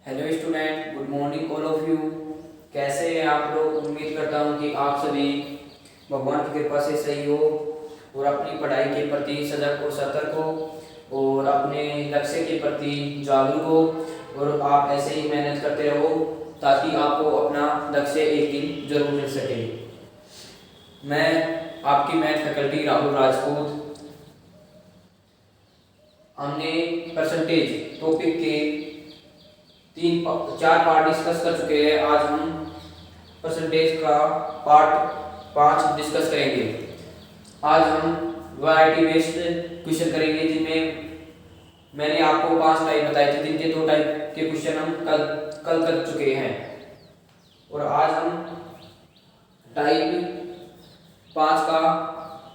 Hello student, good morning all of you. कैसे हैं आप लोग? उम्मीद करता हूं कि आप सभी भगवान की कृपा से सही हो और अपनी पढ़ाई के प्रति सजग और सतर्क हो और अपने लक्ष्य के प्रति जागरूक हो और आप ऐसे ही मेहनत करते रहो ताकि आपको अपना लक्ष्य एक दिन जरूर मिल सके। मैं आपकी मैथ फैकल्टी राहुल राजपूत। हमने परसेंटेज टॉपिक के 4 पार्ट डिस्कस कर चुके हैं। आज हम परसेंटेज का पार्ट 5 डिस्कस करेंगे। आज हम वैरायटी बेस्ड क्वेश्चन करेंगे जिनमें मैंने आपको 5 टाइप बताए थे, जिनके 2 टाइप के क्वेश्चन हम कल कर चुके हैं और आज हम टाइप 5 का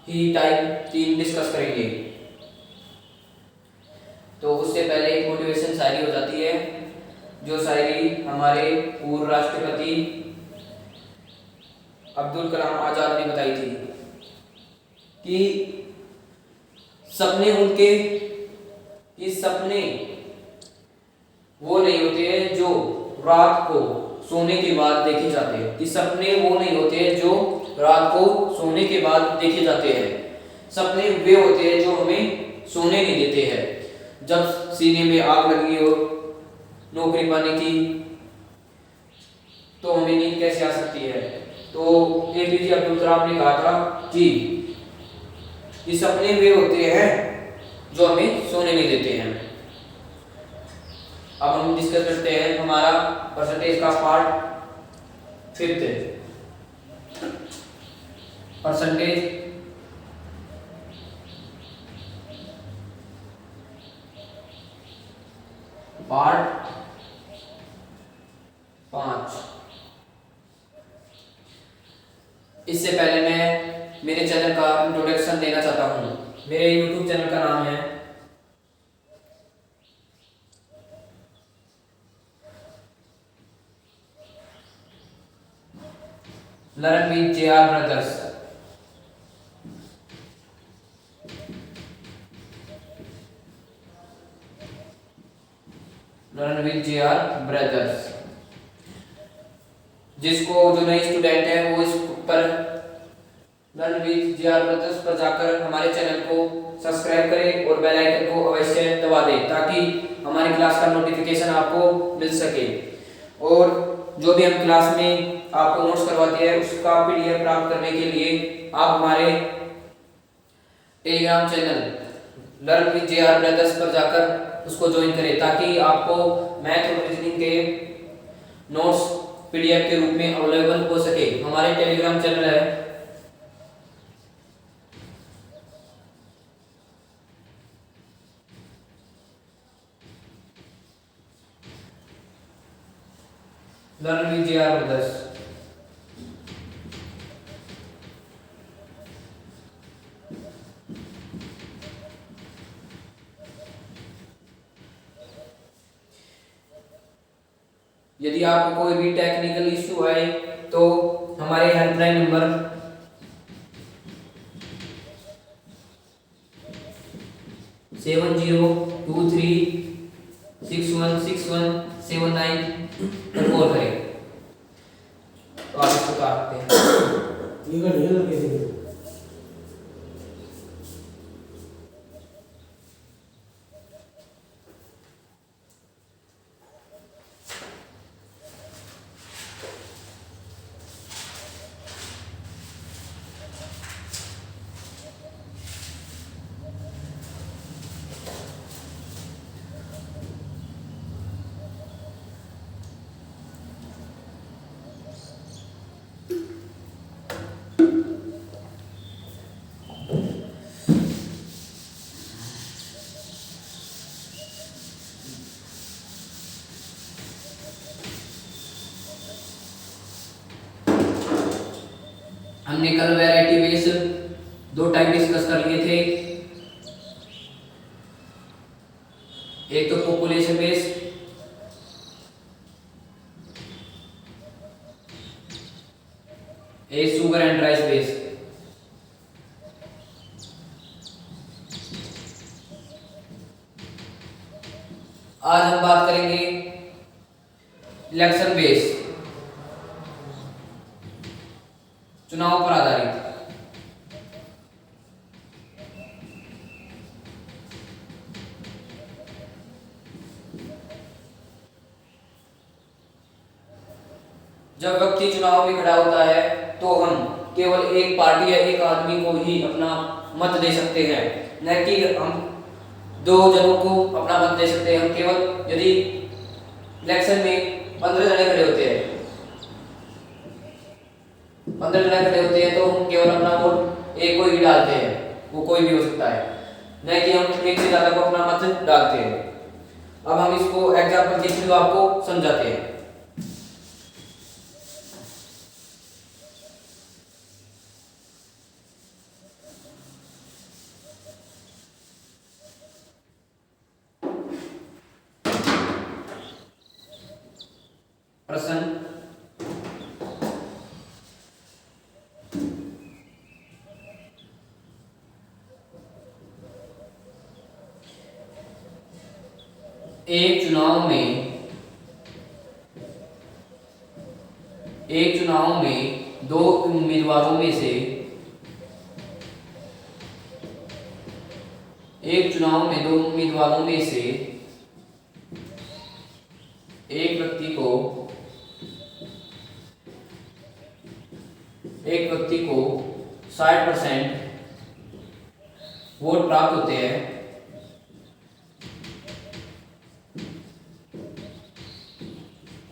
ही टाइप 3 डिस्कस करेंगे। तो उससे पहले एक मोटिवेशन शायरी हो जाती है, जो शायरी हमारे पूर्व राष्ट्रपति अब्दुल कलाम आजाद ने बताई थी कि सपने वो नहीं होते हैं जो रात को सोने के बाद देखे जाते हैं। कि सपने वो नहीं होते हैं जो रात को सोने के बाद देखे जाते हैं। सपने वे होते हैं जो हमें सोने नहीं देते हैं। जब सीने में आग लगी हो नौकरी पाने की, तो हमें नींद कैसे आ सकती है? तो एपीजे अब्दुल कलाम ने कहा था कि ये सपने वे होते हैं जो हमें सोने नहीं देते हैं। अब हम डिस्कस करते हैं हमारा परसेंटेज का पार्ट 5 परसेंटेज पार्ट 5। इससे पहले मैं मेरे चैनल का इंट्रोडक्शन देना चाहता हूँ। मेरे यूट्यूब चैनल का नाम है learn with JR brothers. Learn with JR brothers, जिसको जो नए स्टूडेंट है वो इस पर लर्न विद जेआर ब्रदर्स पर जाकर हमारे चैनल को सब्सक्राइब करें और बेल आइकन को अवश्य दबा दें ताकि हमारी क्लास का नोटिफिकेशन आपको मिल सके। और जो भी हम क्लास में आपको नोट्स करवाते हैं उसका पीडीएफ प्राप्त करने के लिए आप हमारे Telegram channel learn with JR brothers पर जाकर उसको ज्वाइन करें ताकि आपको मैथ और रीजनिंग के नोट्स पीडीएफ के रूप में अवेलेबल हो सके। हमारे टेलीग्राम चैनल है लर्न विद जेआर ब्रदर्स। यदि आपको कोई भी टेक्निकल इश्यू है तो हमारे हेल्पलाइन नंबर 7023616179 पर कॉल करें तो आप इसको काटते हैं। हमने कल वैरायटी बेस 2 टाइप डिस्कस कर लिए थे। एक तो पॉपुलेशन बेस, एक शुगर एंड राइस बेस। आज हम बात करेंगे इलेक्शन बेस, चुनाव पर आधारित। जब व्यक्ति चुनाव में खड़ा होता है तो हम केवल एक पार्टी या एक आदमी को ही अपना मत दे सकते हैं, न कि हम दो जनों को अपना मत दे सकते हैं। हम केवल यदि इलेक्शन में 15 जने खड़े होते हैं, 15 जने खड़े होते हैं तो हम केवल अपना वोट एक को ही डालते हैं, वो कोई भी हो सकता है, न कि हम एक से ज्यादा को अपना मत डालते हैं। अब हम इसको एग्जाम्पल के थ्रू आपको समझाते हैं। प्रश्न, एक चुनाव में दो उम्मीदवारों में से एक व्यक्ति को 60% वोट प्राप्त होते हैं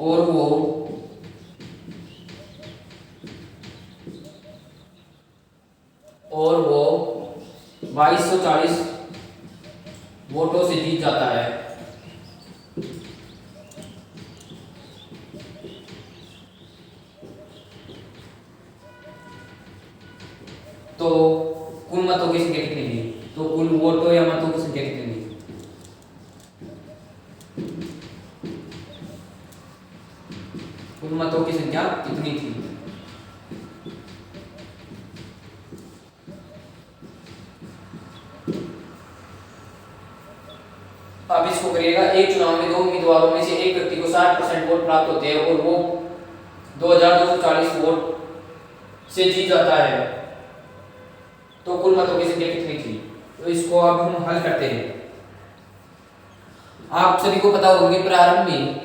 और वो 2240 वोटों से जीत जाता है। तो कुल मतों की संख्या कितनी थी? तो कुल वोटों या मतों की संख्या कितनी थी? कुल मतों की संख्या कितनी थी? अब इसको करिएगा, एक चुनाव में दो उम्मीदवारों में से एक व्यक्ति को 60% वोट प्राप्त होते हैं और वो 2240 वोट से जीत जाता है, तो कुल मतों की संख्या कितनी थी? तो इसको अब हम हल करते हैं। आप सभी को पता होगा कि प्रारंभ में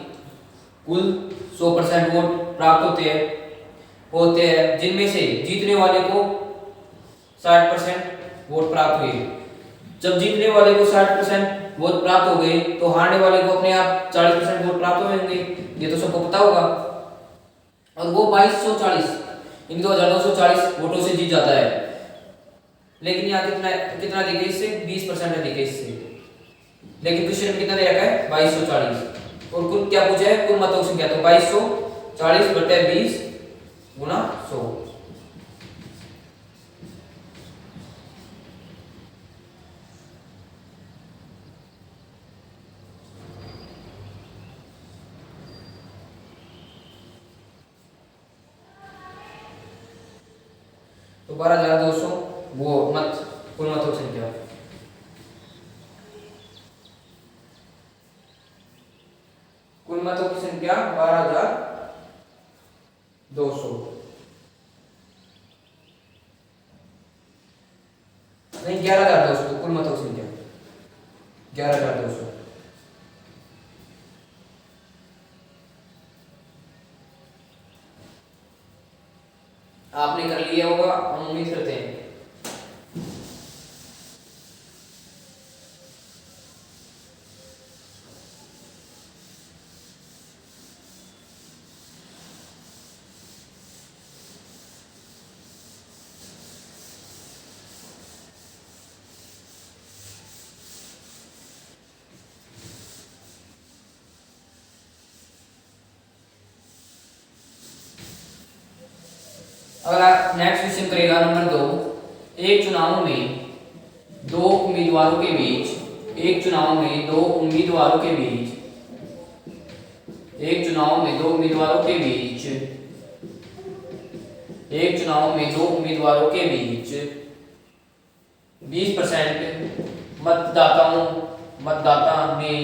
कुल 100% वोट प्राप्त होते हैं जिनमें से जीतने वाले को 60% वोट प्राप्त हुए। जब जीतने वाले को 60% वोट प्राप्त हो गए तो हारने वाले को अपने आप 40% वोट प्राप्त होंगे, ये तो सबको पता होगा। और वो 2240 इन 2240 वोटों से जीत जाता है। लेकिन यहाँ कितना दिखे इससे? 20% दिखे इससे। लेकिन क्वेश्चन में कितना दे रखा है? 2240। और कुल क्या पूछा है? कुल मतों की संख्या। तो 2240 बटे 20 गुना 100। तो 12200 वो मत, कुल मतों की संख्या। कुल मतों की संख्या 12200 नहीं 11200। कुल मतों की संख्या 11200। आपने कर लिया होगा, हम उम्मीद करते हैं। अगला नेक्स्ट क्वेश्चन करेगा नंबर 2। एक चुनाव में दो उम्मीदवारों के बीच एक चुनाव में दो उम्मीदवारों के बीच 20% मतदाता ने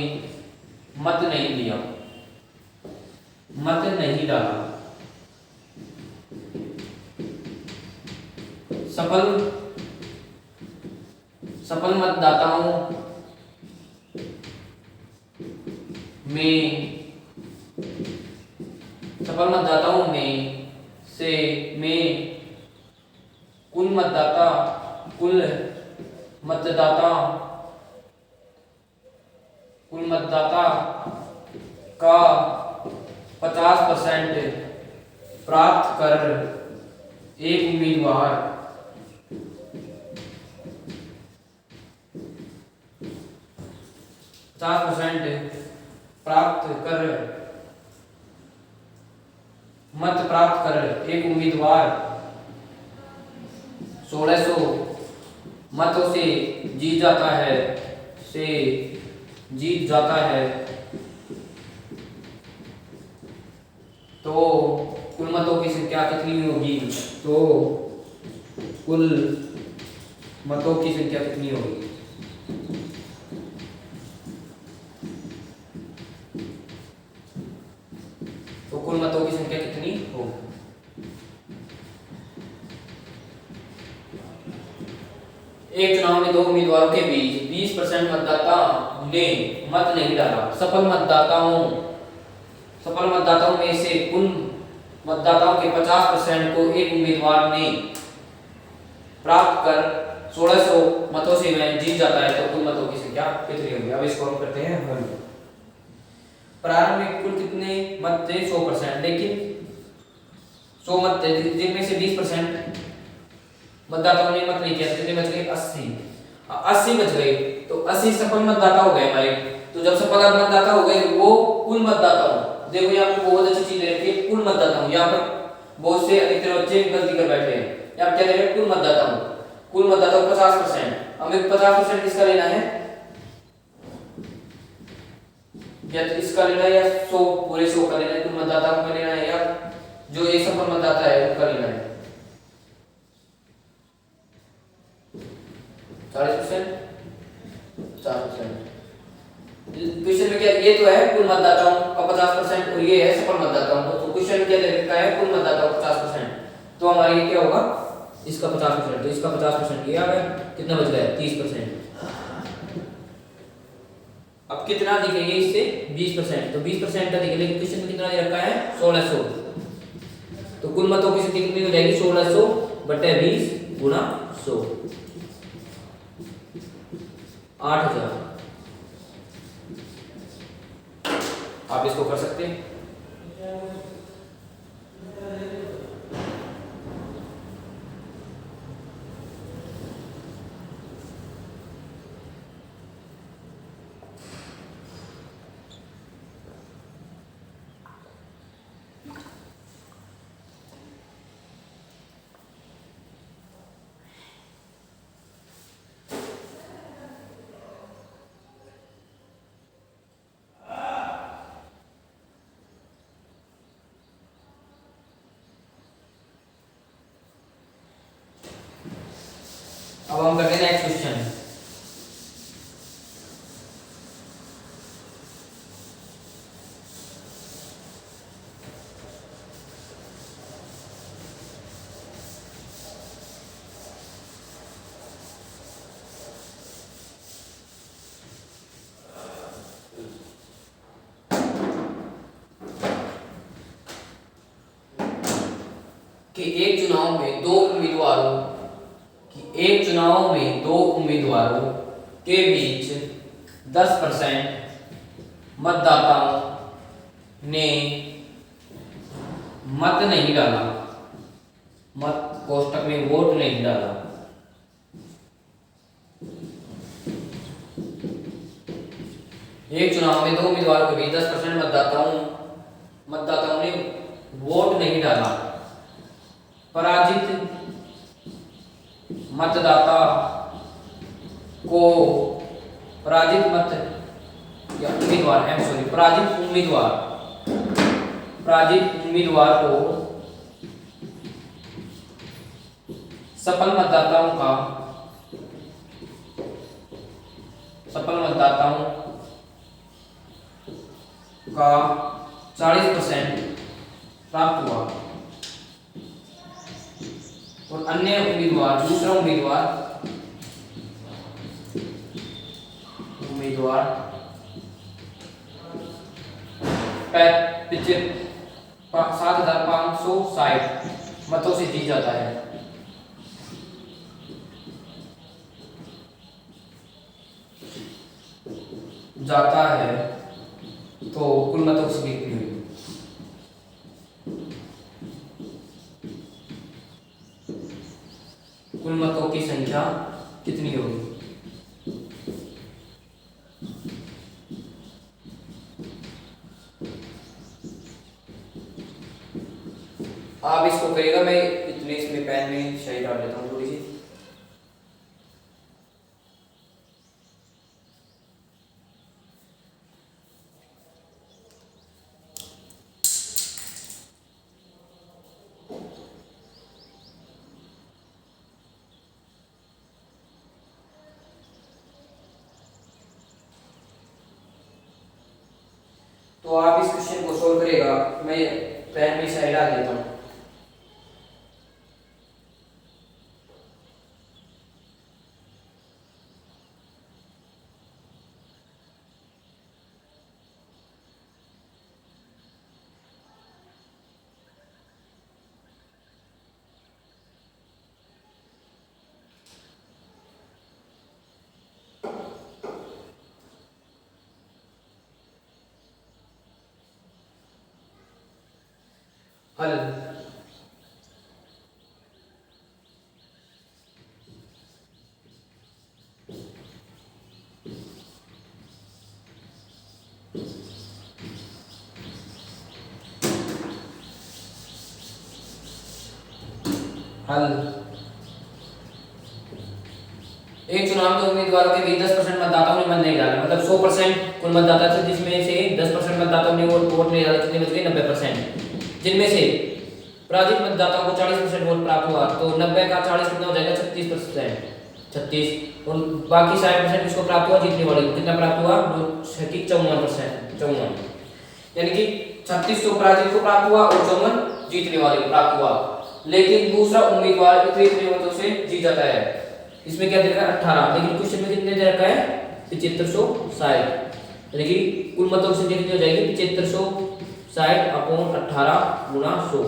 मत नहीं दिया। नहीं डाला। सफल सफल मतदाताओं में सफल मतदाताओं में से में कुल मतदाता का 50% प्राप्त कर एक उम्मीदवार 50% मत प्राप्त कर एक उम्मीदवार 1600 मतों से जीत जाता है तो कुल मतों की संख्या कितनी होगी? तो कुल मतों की संख्या कितनी होगी? तो कुल मतों की संख्या कितनी होगी? एक चुनाव में दो उम्मीदवारों के बीच 20% मतदाता ने मत नहीं डाला। सफल मतदाताओं में से कुल मतदाताओं के 50% को एक उम्मीदवार ने प्राप्त कर 1600 मतों से वह जीत जाता है तो कुल मतों की संख्या कितनी होगी? अब इसको हम करते हैं हल। प्रारंभ में कुल कितने मत थे? 100%, लेकिन 100 मत थे जिनमें से 20% मतदाताओं ने मत नहीं किया, कितने बच गए? 80 बच गए, तो 80 सफल मतदाता हो गए हमारे। तो जब सफल मतदाता हो गए वो कुल मतदाताओं, देखो यहाँ पे बहुत अच्छी चीज ले रखी है, कुल मतदाताओं। यहाँ पर बहुत से अधिकतर बच्चे गलती कर बैठे हैं। यहाँ क्या ले रहे हैं? कुल मतदाताओं 50%। हमें 50% किसका लेना है? या तो इसका लेना है या 100 पूरे 100 का लेना है, कुल मतदाताओं का लेना है, या जो एक सफल मतदाता है उनका लेना है? 40%। क्वेश्चन में क्या ये तो है कुल मतदाताओं का 50% और ये है सफल मतदाताओं का। तो क्वेश्चन में क्या दे रखा है? कुल मतदाताओं का 50%। तो हमारे ये क्या होगा? इसका 50%, तो इसका 50% ये आ गया। कितना बच गया? 30%। अब कितना दिखेंगे इससे? 20%। तो 20% का दिखेगा, लेकिन क्वेश्चन में कितना दे रखा है? 1600। तो कुल मतों की संख्या कितनी हो जाएगी? 1600 बटे 20 गुणा 100, 8000। आप इसको कर सकते हैं। अब हम करते हैं नेक्स्ट क्वेश्चन। कि एक चुनाव में दो उम्मीदवारों के बीच 10% मतदाताओं ने मत नहीं डाला, मत कोष्टक में वोट नहीं डाला। एक चुनाव में दो उम्मीदवारों के बीच 10% मतदाताओं ने वोट नहीं डाला। पराजित मतदाता को पराजित उम्मीदवार को सफल मतदाताओं का 40% प्राप्त हुआ और अन्य उम्मीदवार, दूसरा उम्मीदवार 7,560 मतों से जीत जाता है। तो कुल मतों से कितनी हुई? कुल मतों की संख्या कितनी होगी? आप इसको करिएगा, मैं इतने इसमें पेन में शाही डाल देता हूँ थोड़ी सी। तो आप इस क्वेश्चन को सोल्व करेगा, मैं पेन में शाही डाल देता हूँ। हल हल एक चुनाव के उम्मीदवारों के बीच 10% मतदाताओं ने मत नहीं डाला, मतलब 100% कुल मतदाता थे, जिसमें से 10% मतदाताओं ने वोट नहीं डाला, कितने बच गए? 90%। जिनमें से पराजित मतदाताओं को 40% वोट प्राप्त हुआ, तो 90 का 40 कितना हो जाएगा? 36%। 36। और बाकी 60% किसको प्राप्त हुआ? जीतने वाले को। कितना प्राप्त हुआ? 54%। 54 यानी कि 36 तो पराजित को प्राप्त हुआ और 54 जीतने वाले को प्राप्त हुआ। लेकिन दूसरा उम्मीदवार इतने मतों से जीत जाता है। इसमें क्या दे रखा है? 18, लेकिन क्वेश्चन में कितने दे रखा है? 7560, यानी कि कुल मतों की संख्या कितनी हो जाएगी? 7560 अपॉन 18 गुणा 100।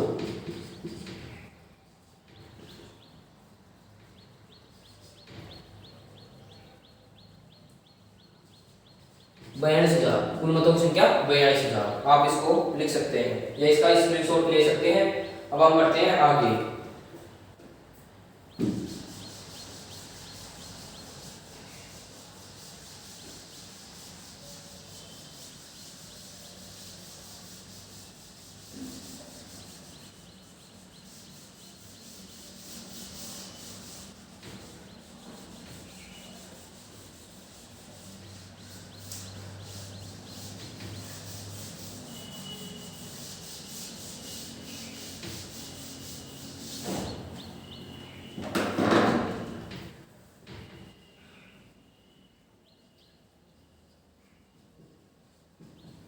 42,000 कुल मतों की संख्या 42,000। आप इसको लिख सकते हैं या इसका स्क्रीनशॉट ले सकते हैं। अब हम बढ़ते हैं आगे।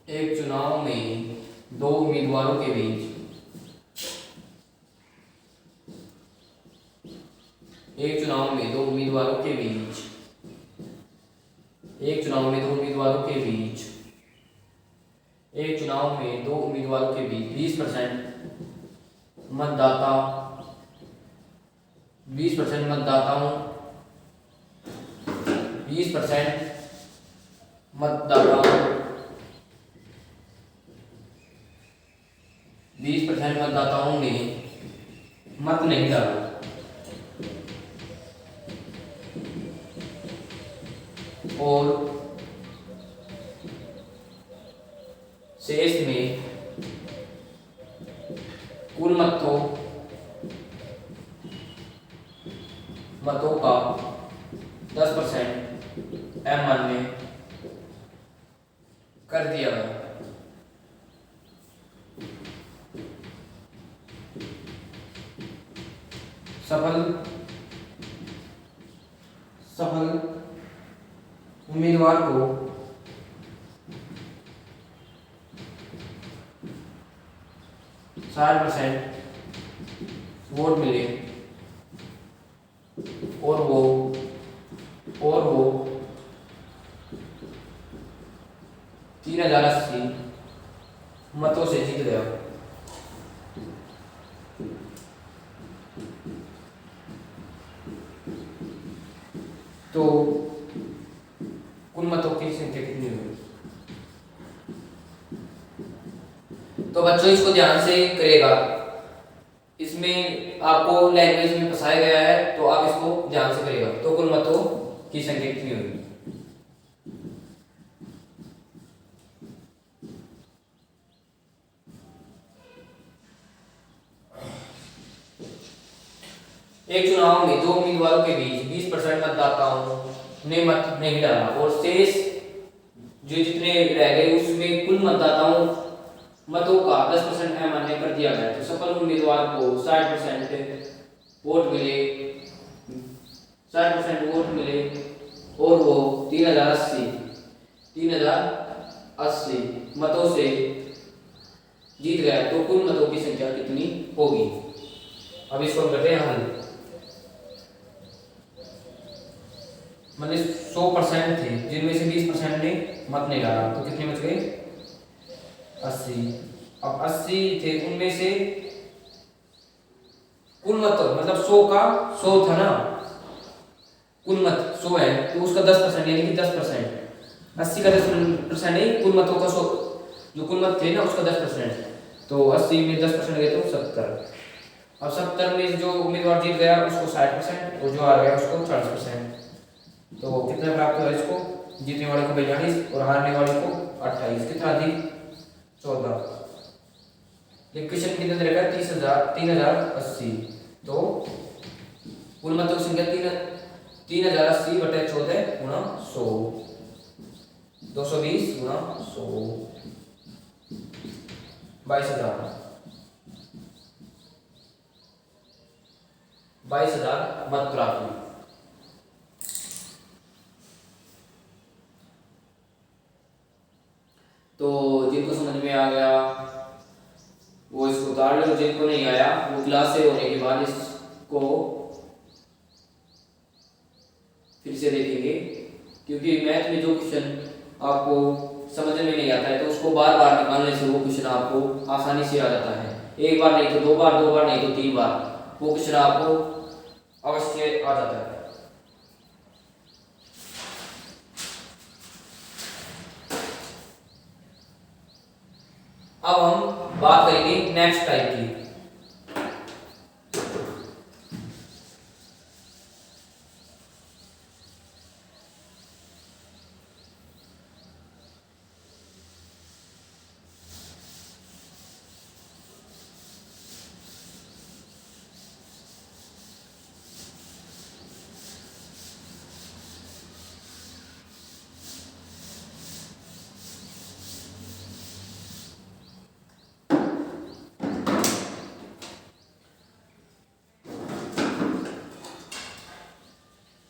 एक चुनाव में दो उम्मीदवारों के बीच एक चुनाव में दो उम्मीदवारों के बीच 20% मतदाताओं 20% मतदाताओं ने मत नहीं डाला और शेष में कुल मतों का 10% अमान्य कर दिया गया। सफल उम्मीदवार को 60% वोट मिले और वो 3080 मतों से जीत गया। तो कुल मतों की संख्या कितनी होगी? तो बच्चों इसको ध्यान से करेगा, इसमें आपको लैंग्वेज में फंसाया गया है तो आप इसको ध्यान से करेगा। तो कुल मतों की संख्या कितनी होगी? एक चुनाव में दो उम्मीदवारों के बीच 20% मतदाताओं ने मत नहीं डाला और शेष जो जितने रह गए उसमें कुल मतदाताओं मतों का 10% अमान्य कर दिया गया। तो सफल उम्मीदवार को 60% वोट मिले 60% वोट मिले और वो 3080 मतों से जीत गया। तो कुल मतों की संख्या कितनी होगी? अब इसको हम करते हैं हल। मतलब 100% थे जिनमें से 20% ने मत नहीं डाला, तो कितने बच गए? 80। अब 80 थे उनमें से कुल मत मतलब 100 का 100 था ना, कुल मत 100 है तो उसका 10% यानी कि 10%, 80 का 10% नहीं, कुल मतों का 100 जो कुल मत थे ना उसका 10%। तो 80 में 10% गए तो 70। अब 70 में जो उम्मीदवार जीत गया उसको 60% और जो हार गया उसको 40%। तो कितना प्राप्त हुआ इसको? जीतने वाले को 42 और हारने वाले को 28। कितना अधिक? 14। ये क्वेश्चन कितने दे रखा है? 3080। तो कुल मतों की संख्या 3080 बटे 14 गुणा 100, 220 गुणा 100, 22,000 मत प्राप्त हुए। तो जिनको समझ में आ गया वो इसको उतार लो, जिनको नहीं आया वो क्लास से होने के बाद इसको फिर से देखेंगे, क्योंकि मैथ में जो क्वेश्चन आपको समझ में नहीं आता है तो उसको बार बार निकालने से वो क्वेश्चन आपको आसानी से आ जाता है। एक बार नहीं तो दो बार नहीं तो 3 बार वो क्वेश्चन आपको अवश्य आ जाता है। अब हम बात करेंगे नेक्स्ट टाइप की।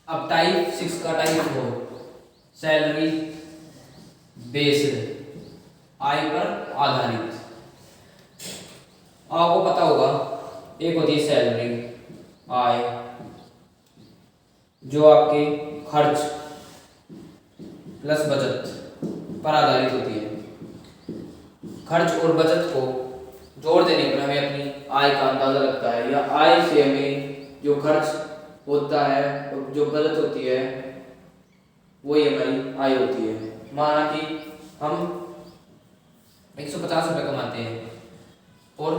अब टाइप 6 का टाइप हो सैलरी बेस्ड, आय पर आधारित। आपको पता होगा एक होती है सैलरी आय जो आपके खर्च प्लस बचत पर आधारित होती है। खर्च और बचत को जोड़ देने पर हमें अपनी आय का अंदाजा लगता है, या आय से हमें जो खर्च होता है और जो बचत होती है वही हमारी आय होती है। माना कि हम 150 रुपये कमाते हैं और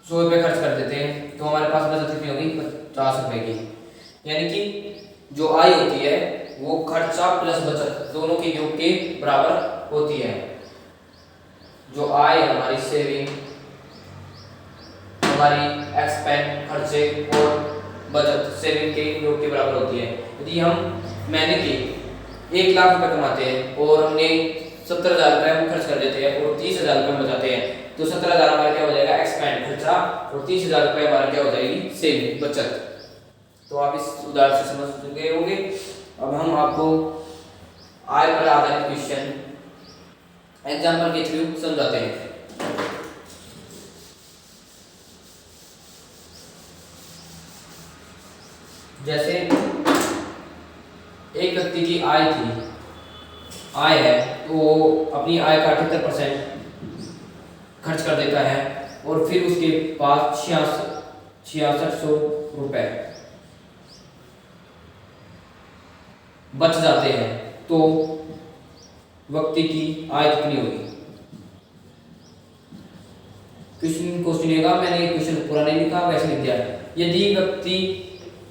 100 रुपये खर्च कर देते हैं तो हमारे पास बचत कितनी होगी? 50 रुपये की। यानी कि जो आय होती है वो खर्चा प्लस बचत दोनों के योग के बराबर होती है। जो आय हमारी सेविंग, हमारी एक्सपेंड खर्चे और बचत सेविंग के योग के बराबर होती है। यदि हम महीने के 1 लाख रुपए कमाते हैं और हमने 70,000 रुपये हम खर्च कर देते हैं और 30,000 रुपये बचाते हैं तो 17,000 हमारा क्या हो जाएगा? एक्सपेंड खर्चा, और 30,000 रुपये हमारा क्या हो जाएगी? सेविंग बचत। तो आप इस उदाहरण से समझ गए होंगे। अब हम आपको आय पर आधारित क्वेश्चन एग्जाम्पल के थ्रू समझाते हैं। जैसे एक व्यक्ति की आय है तो वो अपनी आय का 78% खर्च कर देता है और फिर उसके पास 6600 रुपए बच जाते हैं, तो व्यक्ति की आय कितनी होगी? क्वेश्चन को सुनिएगा, मैंने क्वेश्चन पूरा नहीं लिखा, वैसे लिख दिया। यदि व्यक्ति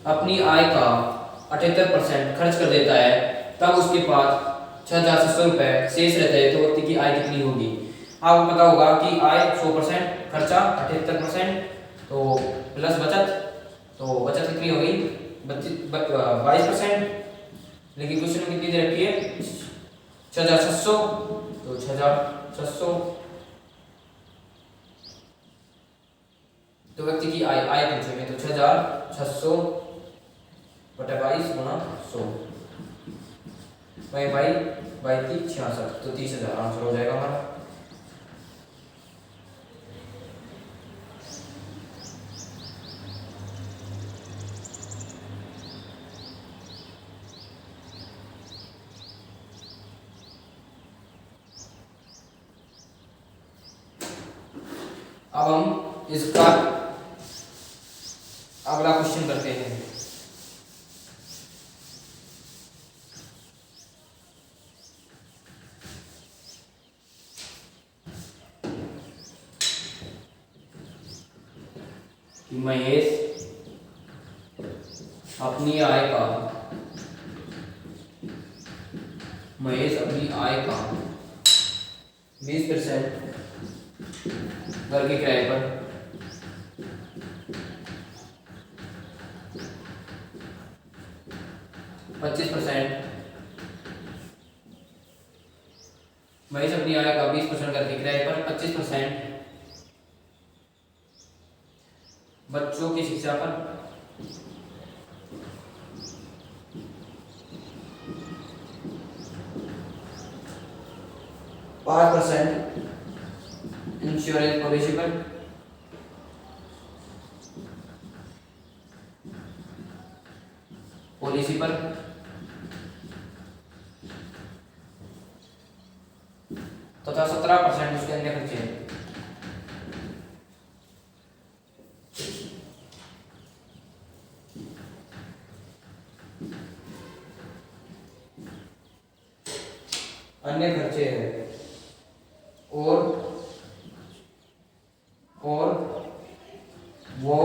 अपनी आय का 78% खर्च कर देता है तब उसके पास 6600 रुपए शेष रहते हैं, तो व्यक्ति की आय कितनी होगी? आपको पता होगा कि आय 100%, खर्चा 78%, तो प्लस बचत, तो बचत कितनी होगी? 22%। लेकिन क्वेश्चन में कितनी दे रखी है? 6600, तो 6600, तो व्यक्ति की आय पूछेंगे तो 6600 बटा 22 गुना 100 बाई 66, तो 30,000 आंसर हो जाएगा हमारा। अब हम इसका अगला क्वेश्चन करते हैं। कि महेश अपनी आय का 20% घर के किराए पर 25%, महेश अपनी आय का 20% घर के किराए पर, 25% बच्चों की शिक्षा पर, 5% इंश्योरेंस पॉलिसी पर, 17% उसके अन्य खर्चे हैं। अन्य खर्चे हैं और वो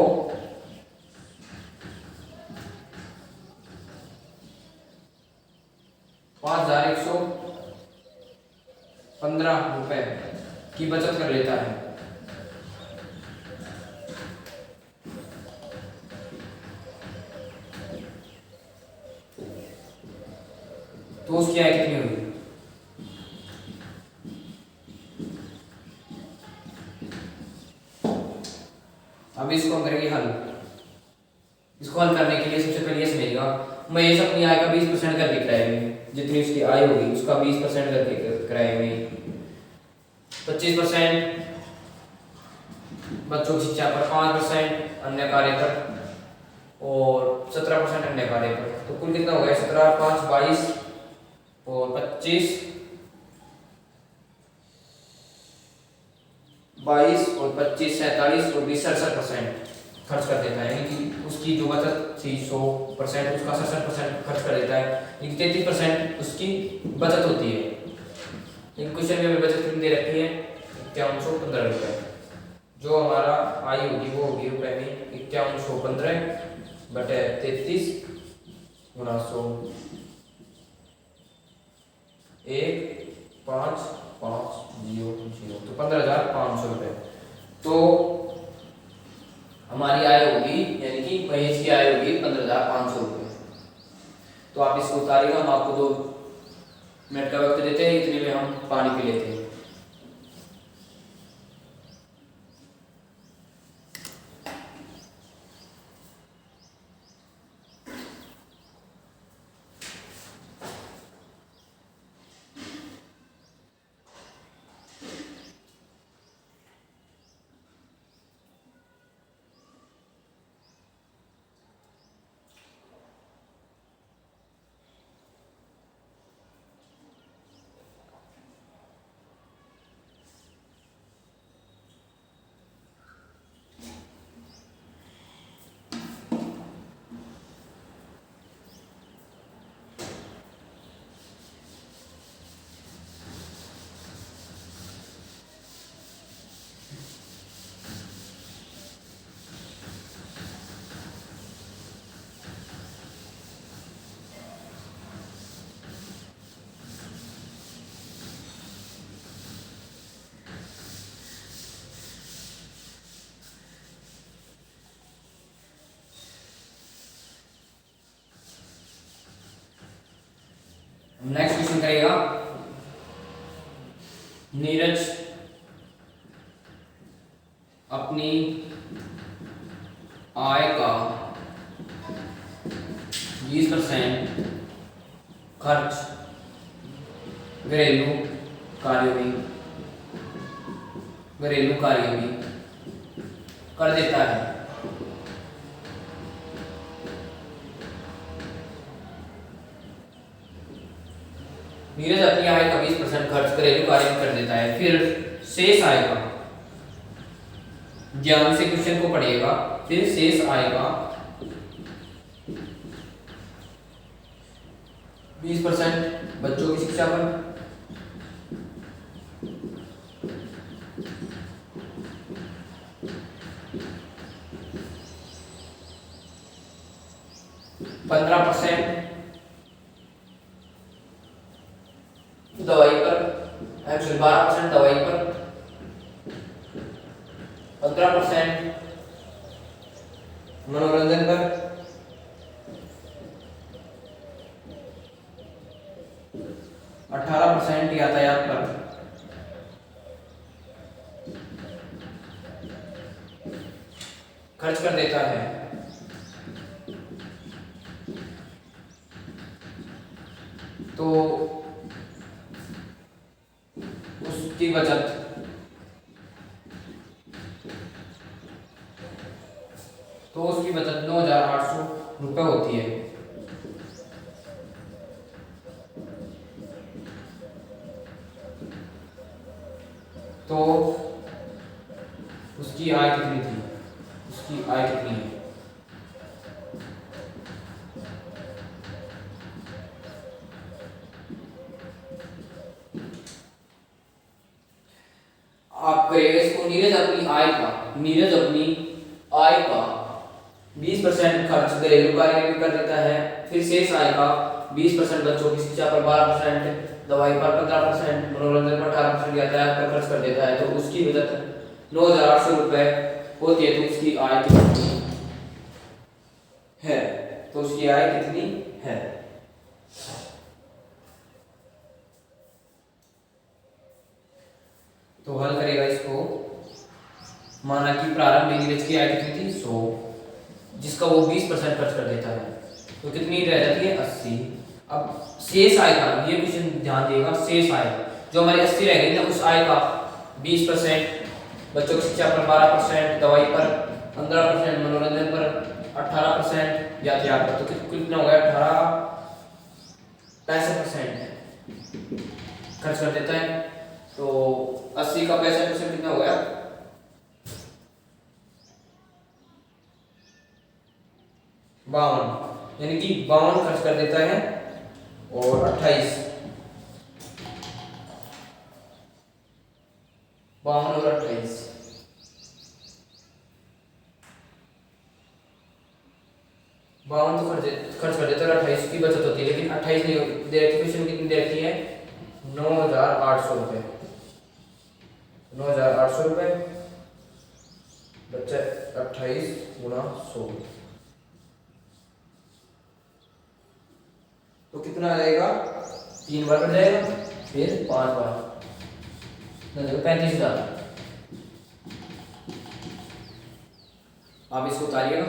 5115 रुपए की बचत कर लेता है। तो उसकी आय कितनी होगी? अब इसको हम करेंगे हल। इसको हल करने के लिए सबसे पहले ये समझिएगा, महेश अपनी आय का 20% घर के किराए में, जितनी उसकी आय होगी उसका 20% घर के किराए में, 25% बच्चों की शिक्षा पर, 5% अन्य कार्य पर और 17% अन्य कार्य पर। तो कुल कितना हो गया? 17, 5, 22 और 25, 22 और 25 47 और 20 67% खर्च कर देता है। यानी उसकी जो बचत थी 100%, उसका 67% खर्च कर देता है, यानी 33% उसकी बचत होती है। लेकिन क्वेश्चन में हमें बचत कितनी दे रखी है? 5115 रुपये। जो हमारा आय होगी वो होगी रुपए में 5115 बटे 33 गुना 100, 1550, तो 15,500 रुपये। तो हमारी आय होगी, यानी कि महेश की आय होगी 15,500 रुपये। तो आप इसको उतारिएगा, हम आपको 2 मिनट का वक्त देते हैं, इतने में हम पानी पी लेते हैं। नेक्स्ट क्वेश्चन करेगा नीरज अपनी आय का 20% खर्च घरेलू कार्यों में कर देता है। नीरज अपनी आय का 20% खर्च घरेलू कार्य में कर देता है, फिर शेष आय का, ध्यान से क्वेश्चन को पढ़िएगा, फिर शेष आय का 20% बच्चों की शिक्षा पर, 15% दवाई पर, एक्चुअली 12% दवाई पर, 15% मनोरंजन पर, 18% यातायात पर, खर्च कर देता है। तो उसकी बचत उसकी बचत 9,800 रुपये होती है। तो उसकी आय कितनी थी? उसकी आय कितनी है? आप करिएगा इसको, नीरज अपनी आय का 20% खर्च घरेलू कार्य में कर देता है, फिर शेष आय का 20% बच्चों की शिक्षा पर, 12% दवाई पर, 15% मनोरंजन पर, 18% यातायात पर खर्च कर देता है। तो उसकी बचत 9,800 रुपये होती है। तो उसकी आय कितनी है? तो उसकी आय कितनी है? तो हल करेगा इसको, माना कि प्रारंभ में नीरज की आय कितनी थी 100, जिसका वो 20% खर्च कर देता है, तो कितनी रह जाती है 80। अब शेष आय का, ये क्वेश्चन ध्यान देगा, शेष आय जो हमारी 80 रह गई ना, उस आय का 20% बच्चों की शिक्षा पर, 12% दवाई पर, 15% मनोरंजन पर, 18% यातायात पर, तो कितना हो गया 65% खर्च कर देता है। तो 80 का 65% कितना हो गया? 52, यानी कि 52 खर्च कर देता है और 28, 52 और 28, 52 तो खर्च कर देता है, 28 की बचत होती है, लेकिन 28 नहीं क्वेश्चन कितनी दे रखी है? 9,800 रुपये। 9,800 रुपये बच्चा 28 गुणा 100, तो कितना आ जाएगा? 3 बार कट जाएगा, फिर 5 बार, 35,000। आप इसको उतारिएगा।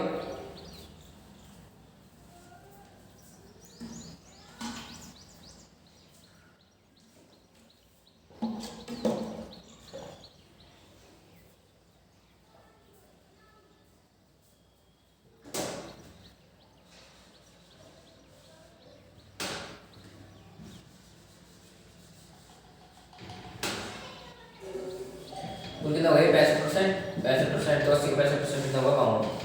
कुल कितना हो गया? 65%, 65% तो 80 का 65% कितना होगा? 52।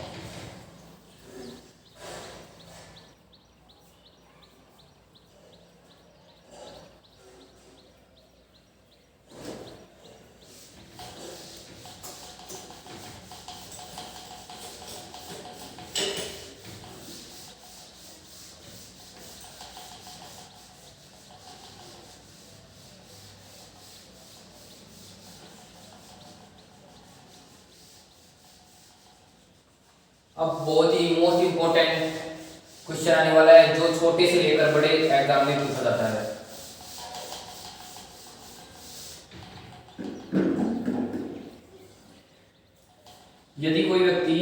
अब बहुत ही मोस्ट इंपॉर्टेंट क्वेश्चन आने वाला है, जो छोटे से लेकर बड़े एग्जाम में पूछा जाता है। यदि कोई व्यक्ति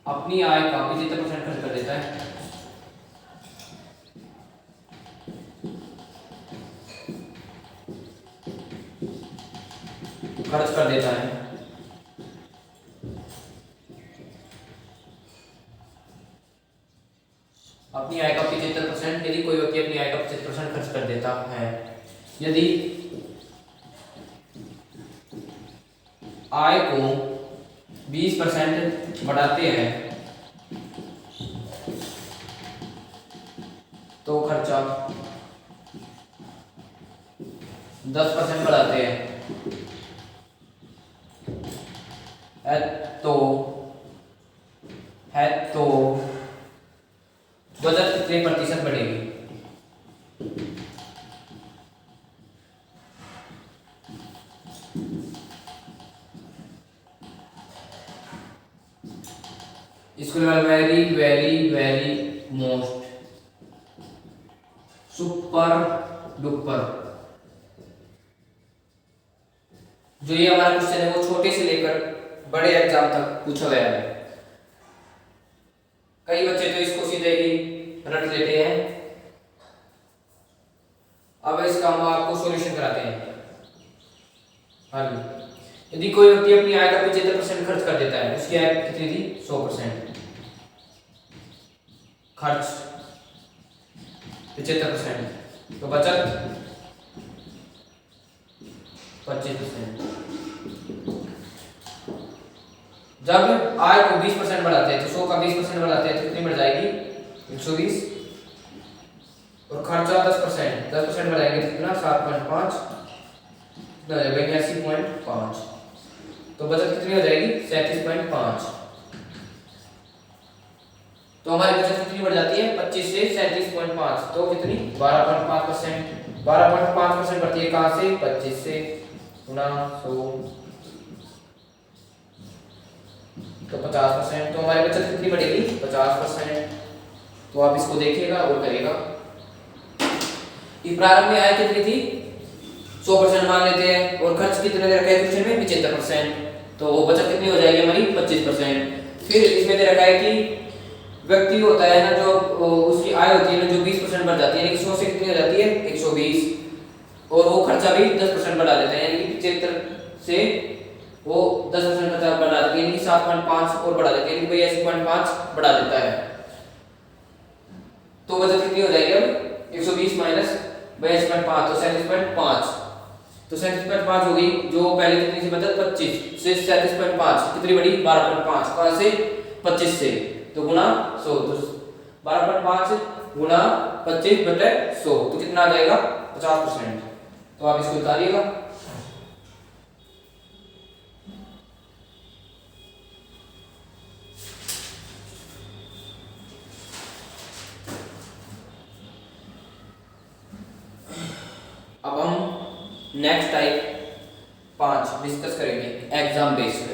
अपनी आय का 75% खर्च कर देता है, अपनी आय का 75%, यदि कोई व्यक्ति अपनी आय का 75% खर्च कर देता है, यदि आय को 20% बढ़ाते हैं तो खर्चा 10% बढ़ाते हैं तो बचत कितने प्रतिशत बढ़ेगी? इसको very very very most super duper, जो ये हमारा क्वेश्चन है वो छोटे से लेकर बड़े एग्जाम तक पूछा गया है। कई बच्चे तो इसको सीधे ही रट लेते हैं। अब इसका हम आपको सॉल्यूशन कराते हैं। हल, यदि कोई व्यक्ति अपनी आय का 75% खर्च कर देता है, उसकी आय कितनी थी? 100%, खर्च 75%, तो बचत 25%। जब आय को 20% बढ़ाते हैं तो 100 का 20% बढ़ाते हैं तो कितनी बढ़ जाएगी? 120, और खर्चा 10% बढ़ाएंगे तो कितना? 7.5, 82.5, तो बचत कितनी हो जाएगी? 37.5। तो हमारी बचत कितनी बढ़ जाती है? 25 से 37.5, तो कितनी? 12.5%। 12.5% बढ़ती है कहां से? 25 से, गुणा 100 तो 50%। तो हमारी बचत कितनी बढ़ेगी? 50%। तो आप इसको देखिएगा और करिएगा। प्रारंभ में आय कितनी थी? 100% मान लेते हैं, और खर्च कितने दे रखा है क्वेश्चन में? 75%, तो वो बचत कितनी हो जाएगी हमारी? 25%। फिर इसमें दे रखा है कि व्यक्ति होता है ना, जो उसकी आय होती है ना, जो 20% बढ़ जाती है, यानी 100 से कितनी हो जाती है? 120, और वो खर्चा भी 10% बढ़ा देता है, यानी कि 75 से वो 10% खर्चा बढ़ा देते हैं, यानी कि 7.5 और बढ़ा देते हैं, यानी कि 82.5 बढ़ा देता है। तो बचत कितनी हो जाएगी अब? 120 माइनस 82.5, तो 37.5, तो 37.5 हो गई। जो पहले कितनी सी बचत? 25 से 37.5 कितनी बढ़ी? 12.5, कहां से? 25 से, तो गुणा 100, तो 12.5 गुणा 25/100, तो कितना आ जाएगा? 50%। तो आप इसको उतारिएगा। अब हम नेक्स्ट टाइप 5 डिस्कस करेंगे, एग्जाम बेस्ड।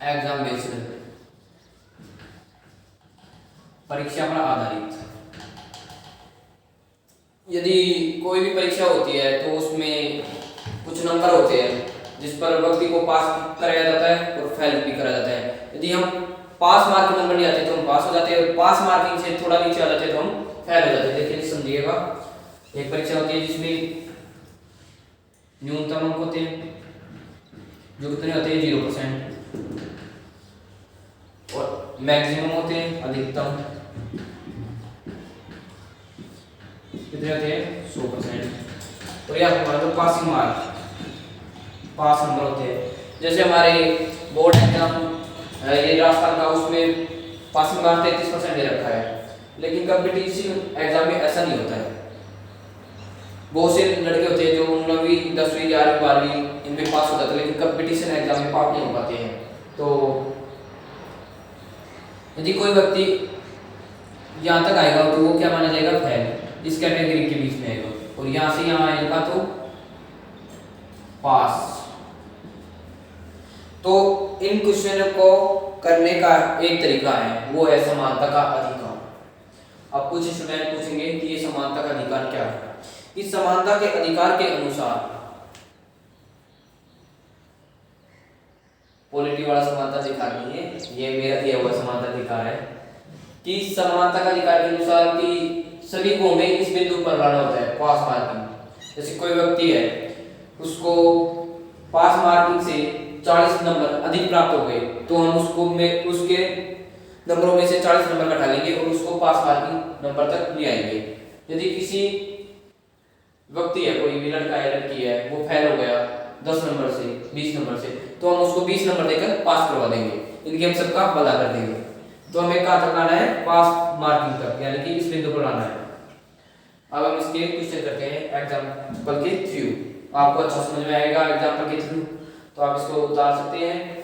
एग्जाम बेस्ड, परीक्षा पर आधारित। यदि कोई भी परीक्षा होती है तो उसमें कुछ नंबर होते हैं जिस पर व्यक्ति को पास कराया जाता है और फेल भी करा जाता है। यदि हम पास मार्क नंबर नहीं आते तो हम पास हो जाते हैं, और पास मार्किंग से थोड़ा नीचे आ जाते हैं तो हम फेल हो जाते हैं। देखिए समझिएगा, एक परीक्षा होती है जिसमें न्यूनतम अंक होते हैं जो कितने होते हैं? 0%, और मैक्सिमम होते हैं अधिकतम कितने होते हैं? 100%, और यहाँ पे मान लो पासिंग मार्क, पास नंबर होते हैं। जैसे हमारे बोर्ड एग्जाम ये राजस्थान का, उसमें पासिंग मार्क 33% दे रखा है, लेकिन कंपटीशन एग्जाम में ऐसा नहीं होता है। बहुत से लड़के होते हैं जो 9वीं 10वीं 11वीं 12वीं इनमें पास हो जाते हैं, लेकिन कंपटीशन एग्जाम में पास नहीं हो पाते हैं। तो यदि कोई व्यक्ति यहाँ तक आएगा तो वो क्या माना जाएगा, फेल, इस कैटेगरी के बीच में आएगा, और यहाँ से यहाँ आएगा तो पास। तो इन क्वेश्चन को करने का एक तरीका है, वो है समानता का अधिकार। अब कुछ स्टूडेंट पूछेंगे कि ये समानता का अधिकार क्या है। इस समानता के अधिकार के अनुसार, पॉलिटी वाला समानता अधिकार नहीं है, ये मेरा दिया हुआ समानता अधिकार है, कि समानता का अधिकार के अनुसार कि सभी को हमें इस बिंदु पर लाना होता है, पास मार्किंग। जैसे कोई व्यक्ति है, उसको पास मार्किंग से 40 नंबर अधिक प्राप्त हो गए, तो हम उसके नंबरों में से 40 नंबर घटा लेंगे और उसको पास मार्किंग नंबर तक ले आएंगे। यदि किसी व्यक्ति है, कोई भी लड़का है लड़की है, वो फेल हो गया 10 नंबर से 20 नंबर से, तो हम उसको 20 नंबर देकर पास करवा देंगे, इनके हम सबका भला कर देंगे। तो हमें कहाँ तक लाना है, पास मार्किंग तक, यानी कि इस बिंदु पर लाना है। अब हम इसके क्वेश्चन करते हैं एग्जाम्पल के थ्रू। आपको अच्छा समझ में आएगा एग्जाम्पल के थ्रू, तो आप इसको उतार सकते हैं।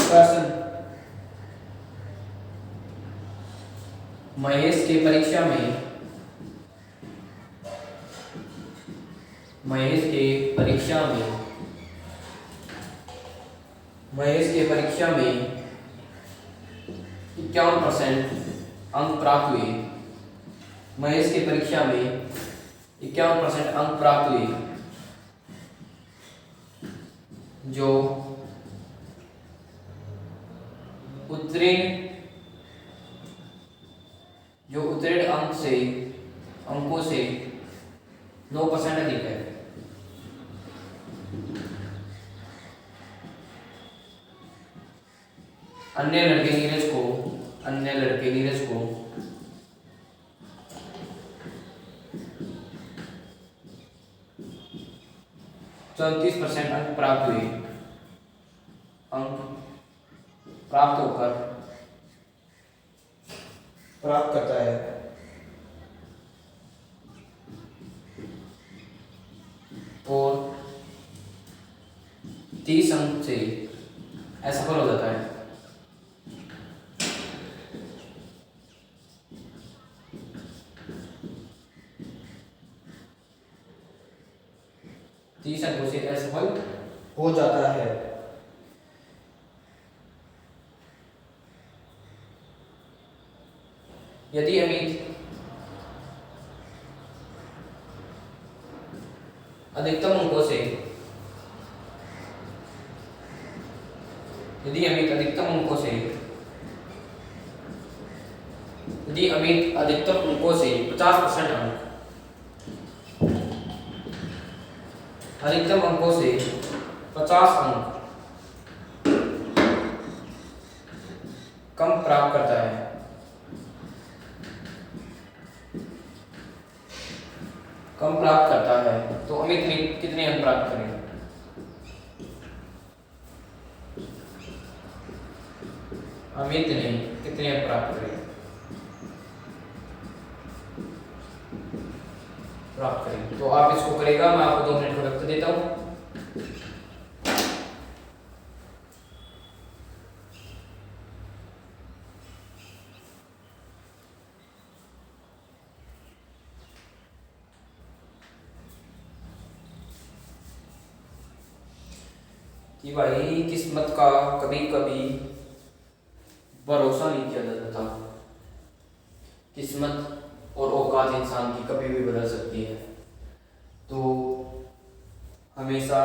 प्रश्न, महेश के परीक्षा में महेश के परीक्षा में 51% अंक प्राप्त हुए। महेश के परीक्षा में 51% अंक प्राप्त हुए, जो उत्तीर्ण अंकों से 9% अधिक है। अन्य लड़के नीरज को 34% अंक प्राप्त हुए। अंक प्राप्त होकर प्राप्त करता है और 30 अंक से असफल हो जाता है। अंकों से असफल हो जाता है। यदि अमित अधिकतम अंकों से यदि अमित अधिकतम अंकों से 50% अंक अधिकतम अंकों से 50 अंक कम प्राप्त करता है, तो अमित ने कितने अंक प्राप्त करें? अमित ने कितने अंक प्राप्त करें? तो आप इसको करेगा, मैं आपको 2 मिनट का वक्त देता हूं। कि भाई किस्मत का कभी कभी भरोसा नहीं किया जा सकता। किस्मत और औकात इंसान की कभी भी बदल सकती है, तो हमेशा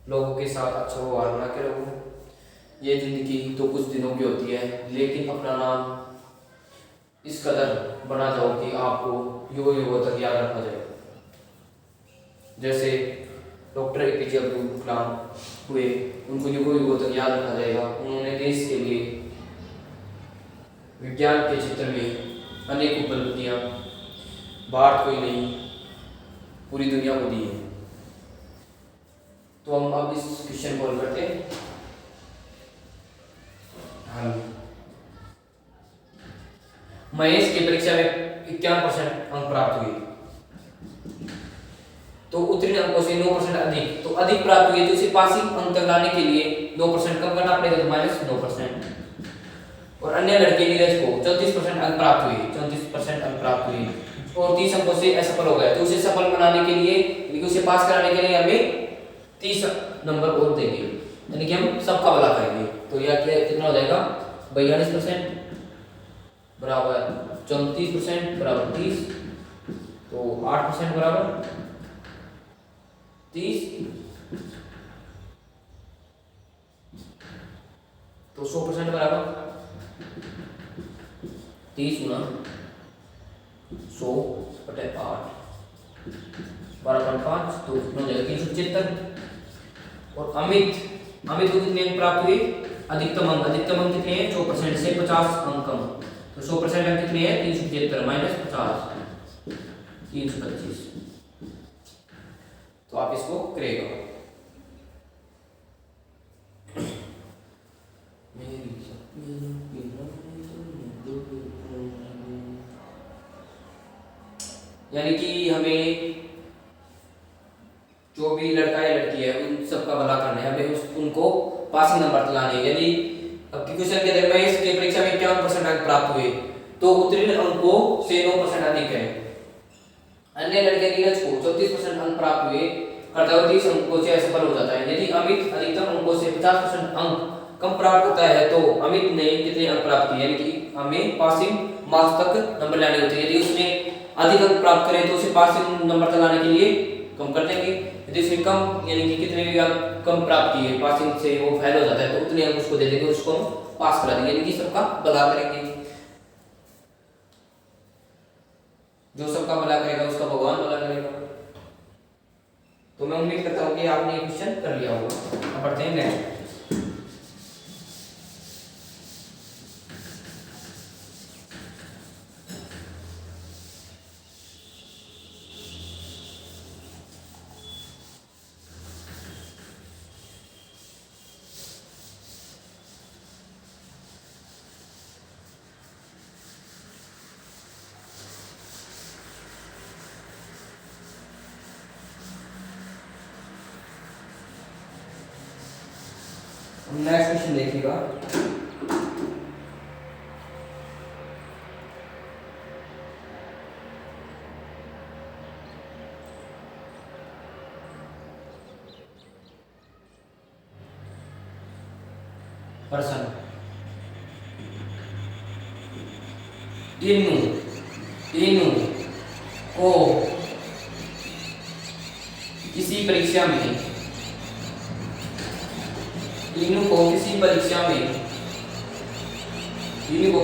लोगों के साथ अच्छा व्यवहार बना के रहो। ये जिंदगी तो कुछ दिनों की होती है, लेकिन अपना नाम इस कदर बना जाओ कि आपको युगों तक याद रखा जाए। जैसे डॉक्टर APJ अब्दुल कलाम हुए, उनको युगों तक याद रखा जाएगा। उन्होंने देश के लिए विज्ञान के क्षेत्र में अनेक उपलब्धियां भारत को ही नहीं पूरी दुनिया को दी है। तो हम अब इस क्वेश्चन को हल करते हैं। हल महेश की परीक्षा में 51% अंक प्राप्त हुए, तो उत्तीर्ण अंकों से 9% अधिक, तो अधिक प्राप्त हुए तो इसे पासिंग अंक तक लाने के लिए 9% कम करना पड़ेगा, तो -9%। और अन्य लड़के नीरज को 34% अंक प्राप्त हुए, 34% अंक प्राप्त हुए और 30 अंकों से असफल हो गया, तो उसे सफल बनाने के लिए, उसे पास कराने के लिए हमें 30 नंबर और देंगे, यानी कि हम सबका भला करेंगे। तो यह कितना हो जाएगा, 42% बराबर 34% बराबर 30, तो 8% बराबर 30, तो 100% बराबर 30 गुना 100/8 12.5, तो कितना हो जाएगा 375। और अमित को कितने अंक प्राप्त हुए, अधिकतम अंक कितने हैं, 100% से 50 अंक कम, तो 100% अंक कितने हैं, 375 -50 325। तो आप इसको करेगा। यानी कि हमें जो भी लड़का या लड़की है उन सबका भला करना है, हमें उनको पासिंग नंबर दिलाने हैं। यदि अब की क्वेश्चन के अंदर महेश की परीक्षा में 51% अंक प्राप्त हुए, तो उत्तीर्ण अंकों से 9% अधिक है। अन्य लड़के नीरज को 34% अंक प्राप्त हुए, करता हुआ 30 अंकों से असफल हो जाता है। यदि अमित अधिकतम अंकों से 50% अंक कम प्राप्त करता है, तो अमित ने कितने अंक प्राप्त किए, यानी कि हमें पासिंग मार्क्स तक नंबर लाने होते हैं। यदि उसने अधिक अंक प्राप्त करे तो उसे पासिंग नंबर तक लाने के लिए कम कर देंगे। यदि उसने कम, यानी कि कितने भी अंक कम प्राप्त किए, पासिंग से वो फेल हो जाता है, तो उतने अंक उसको दे देंगे, उसको हम पास करा देंगे, यानी कि सबका भला करेंगे। जो सबका भला करेगा उसका भगवान भला करेगा। तो मैं उम्मीद करता हूँ कि आपने ये क्वेश्चन कर लिया होगा। अब बढ़ते हैं नेक्स्ट। नेक्स्ट क्वेश्चन देखिएगा। प्रश्न, तीनों को किसी परीक्षा में, तीनों को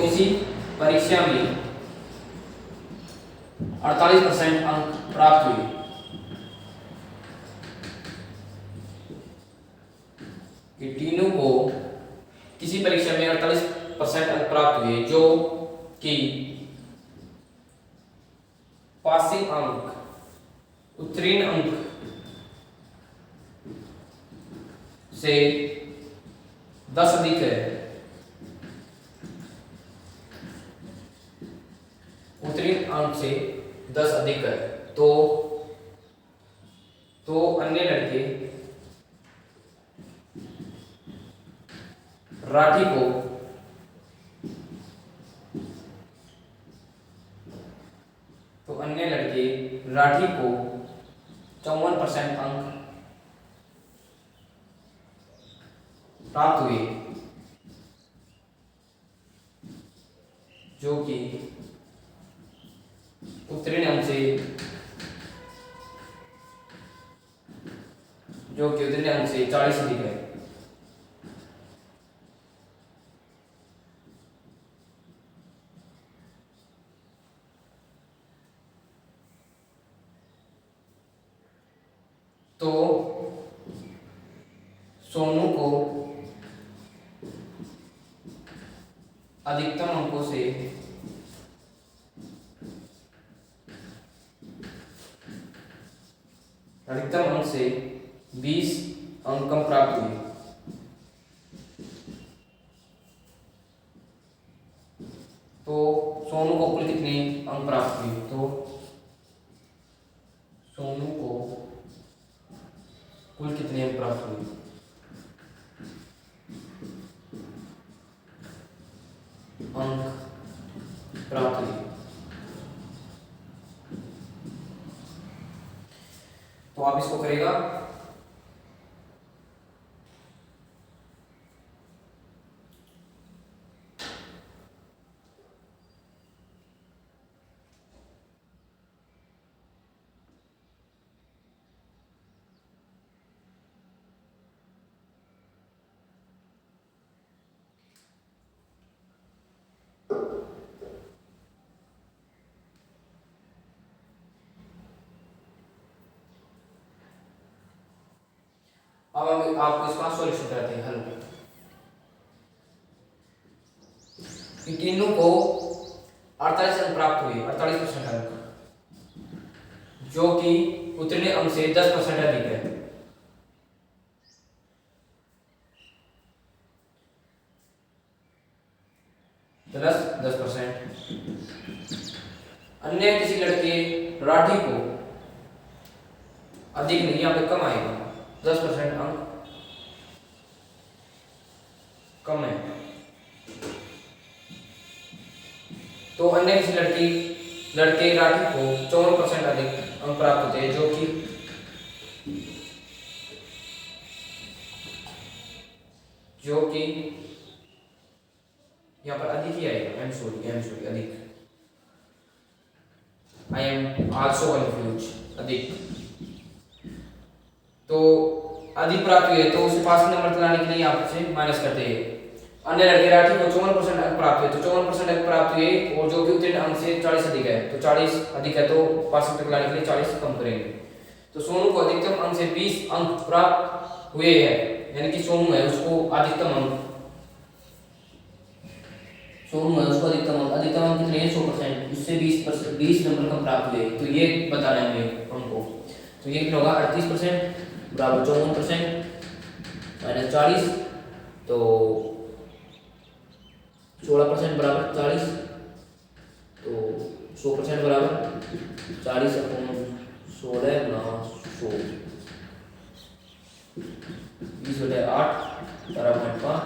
किसी परीक्षा में 48% अंक प्राप्त हुए। कि तीनों को किसी परीक्षा में 48% अंक प्राप्त हुए, जो कि पासिंग अंक, उत्तीर्ण अंक से 10 अधिक है, उत्तीर्ण अंक से 10 अधिक है, तो अन्य लड़के राठी को तो अन्य लड़के राठी को 54% अंक प्राप्त हुए, जो कि उत्तीर्ण अंक से, जो कि उत्तीर्ण अंक से 40 अधिक है। तो सोनू को अधिकतम अंकों से अधिकतम अंक से 20 अंक कम प्राप्त हुए। तो सोनू को कुल कितने अंक प्राप्त हुए? तो सोनू को कुल कितने अंक प्राप्त हुए? अंक प्राप्त हुए। तो आप इसको करेगा अब हम आपको इसका सॉल्यूशन कराते हैं, हल। इन तीनों को 48 अंक प्राप्त हुए, 48% अंक, जो कि उतने अंक से 10% अधिक है। प्लस 10%। अन्य किसी लड़के राठी को अधिक नहीं, यहाँ पे कम आएगा, 10% अंक कम है। तो अन्य किसी लड़के राठी को 54% अधिक अंक प्राप्त होते हैं, जो कि यहाँ पर अधिक ही आएगा। आई एम सॉरी अधिक। I am also confuse. अधिक, तो अधिक प्राप्त हुए तो उसे पासिंग नंबर लाने के लिए यहाँ से माइनस करते हैं। अन्य लड़के राठी को 54% अंक प्राप्त हुए, तो 54% अंक प्राप्त हुए, और जो कि उत्तीर्ण अंक से 40 अधिक है, तो 40 अधिक है तो पासिंग तक लाने के लिए 40 कम करेंगे। तो सोनू को अधिकतम अंक से 20 अंक प्राप्त हुए हैं, यानी कि सोनू है उसको अधिकतम अंक कितने हैं? 100%, उससे 20 नंबर कम प्राप्त हुए, तो ये बताना है हमें हमको। तो ये कितना होगा? 38% बराबर 54% माइनस 40, तो 16% बराबर 40, तो 100% बराबर 40 अपॉन 16 गुना 100, 20/8 12.5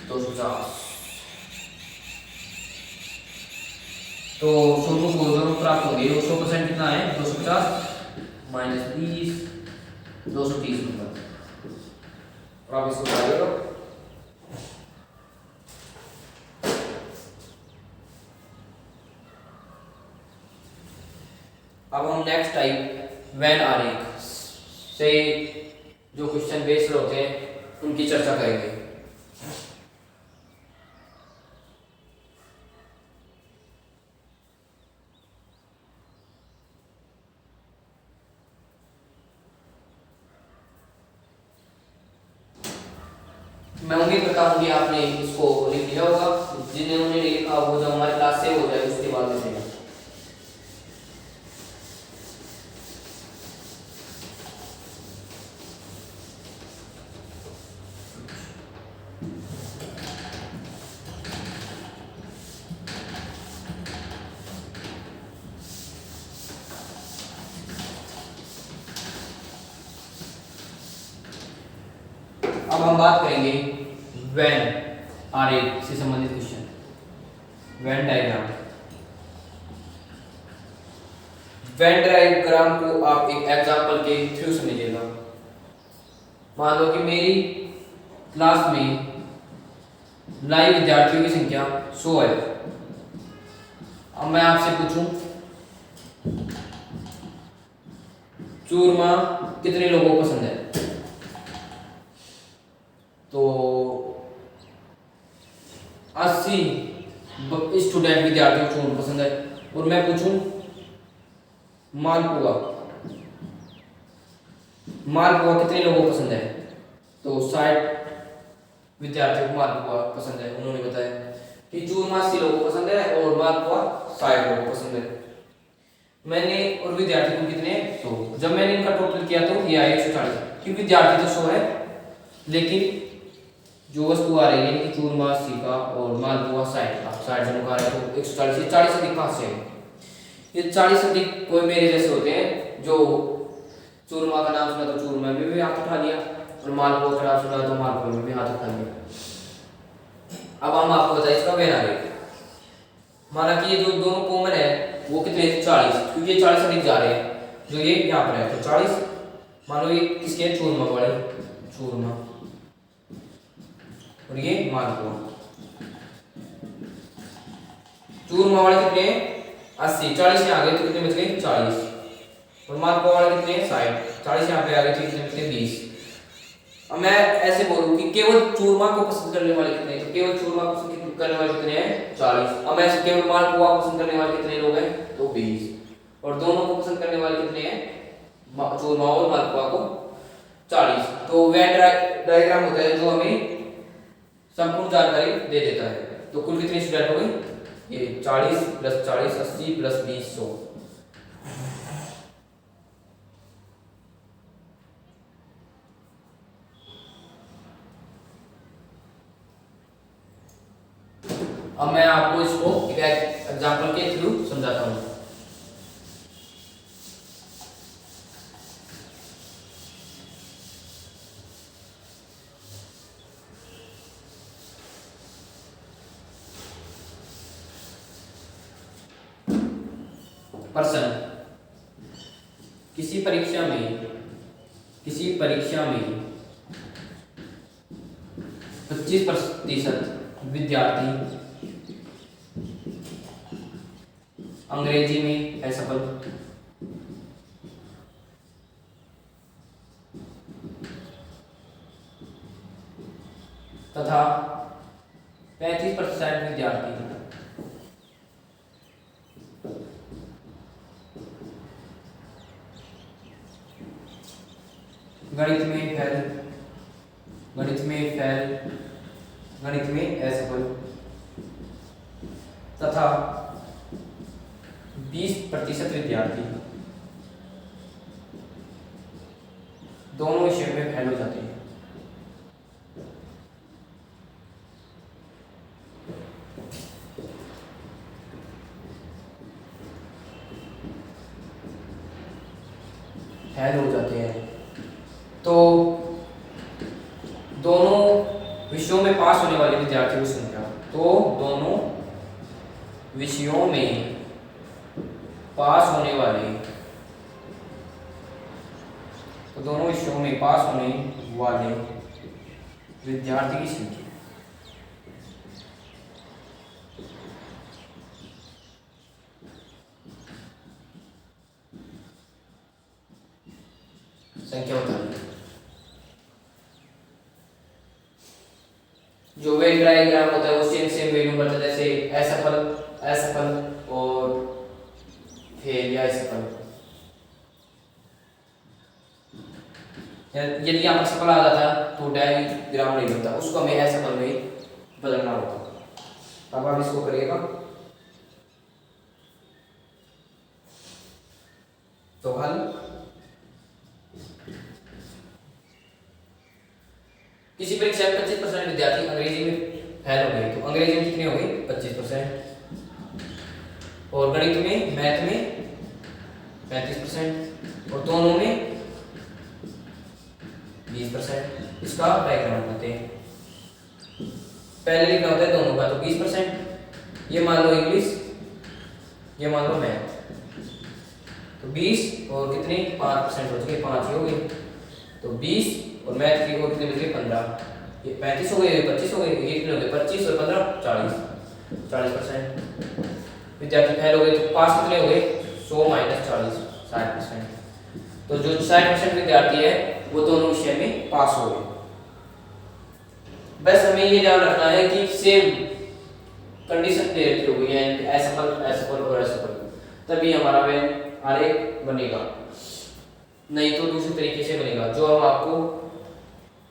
250। तो सोनू को जो प्राप्त होंगे वो 100% कितना है? 250 माइनस 20 230 नंबर। और आप इसको करिएगा। अब हम नेक्स्ट टाइप व्हेन आरेख से जो क्वेश्चन बेस्ड होते हैं उनकी चर्चा करेंगे। मैं उम्मीद करता हूँ कि आपने इसको लिख लिया होगा। जिन्होंने नहीं लिखा वो जब हमारी क्लास सेव हो जाए उसके बाद लिखेगा। अब हम बात करेंगे व्हेन आरेख से संबंधित question, Venn diagram. Venn diagram को आप एक एग्जांपल के थ्रू समझिएगा। मान लो कि मेरी क्लास में लाइव विद्यार्थियों की संख्या 100 है। अब मैं आपसे पूछूं चूरमा कितने लोगों को पसंद है, तो 80 स्टूडेंट विद्यार्थियों को चूरमा पसंद है। और मैं पूछूं मालपुआ कितने लोगों को पसंद है, तो 60 विद्यार्थियों को मालपुआ पसंद है। उन्होंने बताया कि चूरमा 80 लोगों को पसंद है और मालपुआ 60 लोगों को पसंद है। मैंने और विद्यार्थी को कितने 100। जब मैंने इनका टोटल किया तो ये आया 140, क्योंकि विद्यार्थी तो 100 है, लेकिन जो वस्तु आ रही है इनकी चूरमा 80 का और मालपुआ 60 का, 60 जनों का आ रहा है तो 140, ये 40 अधिक कहाँ से है? ये 40 अधिक कोई मेरे जैसे होते हैं जो चूरमा का नाम सुना तो चूरमा में भी हाथ उठा लिया, और मालपुआ का नाम सुना तो मालपुआ में भी हाथ उठा लिया। अब हम आपको बताएं इसका वेना रेट। माना कि ये जो दोनों कॉमन है वो कितने 40, क्योंकि ये 40 अधिक जा रहे हैं, जो ये यहाँ पर है तो 40। मान लो ये किसके चूरमा वाले, चूरमा, और ये मालपुआ। चूरमा वाले कितने 80, 40 यहाँ आ गए तो कितने बच गए 40, और मालपुआ वाले कितने 60, 40 यहाँ पे आ गए तो कितने बच गए 20। अब मैं ऐसे बोलूं कि केवल चूरमा को पसंद करने वाले कितने हैं, तो केवल चूरमा को पसंद करने वाले कितने हैं 40। अब ऐसे केवल मालपुआ को पसंद करने वाले कितने लोग हैं तो 20, और दोनों को पसंद करने वाले कितने हैं चूरमा और मालपुआ को 40। तो वेन डायग्राम होता है जो हमें संपूर्ण जानकारी दे देता है। तो कुल कितनी स्टूडेंट हो गई, ये 40 + 40 80 + 20 100। अब मैं आपको इसको एक एग्जांपल के थ्रू समझाता हूं। प्रश्न, किसी परीक्षा में 25% विद्यार्थी अंग्रेजी में असफल, तथा 35% विद्यार्थी गणित में असफल, तथा 20% विद्यार्थी दोनों विषयों में फेल हो जाते हैं। तो दोनों विषयों में पास होने वाले विद्यार्थियों की संख्या, तो दोनों विषयों में पास होने वाले विद्यार्थी की संख्या बताइए। जो वेन डायग्राम होता है वो सेम वेन में बढ़ता है, जैसे असफल और फेल या असफल। यदि यहाँ पर सफल आ जाता तो डायग्राम नहीं बनता, उसको हमें असफल में बदलना होता। अब आप इसको करिएगा तो हल, किसी परीक्षा में 25% विद्यार्थी अंग्रेजी में फेल हो गए, तो अंग्रेजी में कितने हो गए 25%, और गणित में मैथ में 35%, और दोनों में 20%। इसका डायग्राम बनाते हैं। पहले लिखना होता है दोनों का, तो 20%, ये मान लो इंग्लिश, ये मान लो मैथ, तो 20 और कितने 5% बच गए, 5 ही हो गए, तो 20 और मैथ की और कितने बच गए 15, ये 35 हो गए, 25 हो गए, ये कितने हो गए 25 और 15 40% विद्यार्थी फेल हो गए। तो पास कितने हो गए 100 - 40 60%। तो जो 60% विद्यार्थी है वो दोनों विषय में पास हो गए। बस हमें ये ध्यान रखना है कि सेम कंडीशन दे रखी होगी, यानी असफल और असफल, तभी हमारा वेन आरेख बनेगा, नहीं तो दूसरे तरीके से बनेगा, जो हम आपको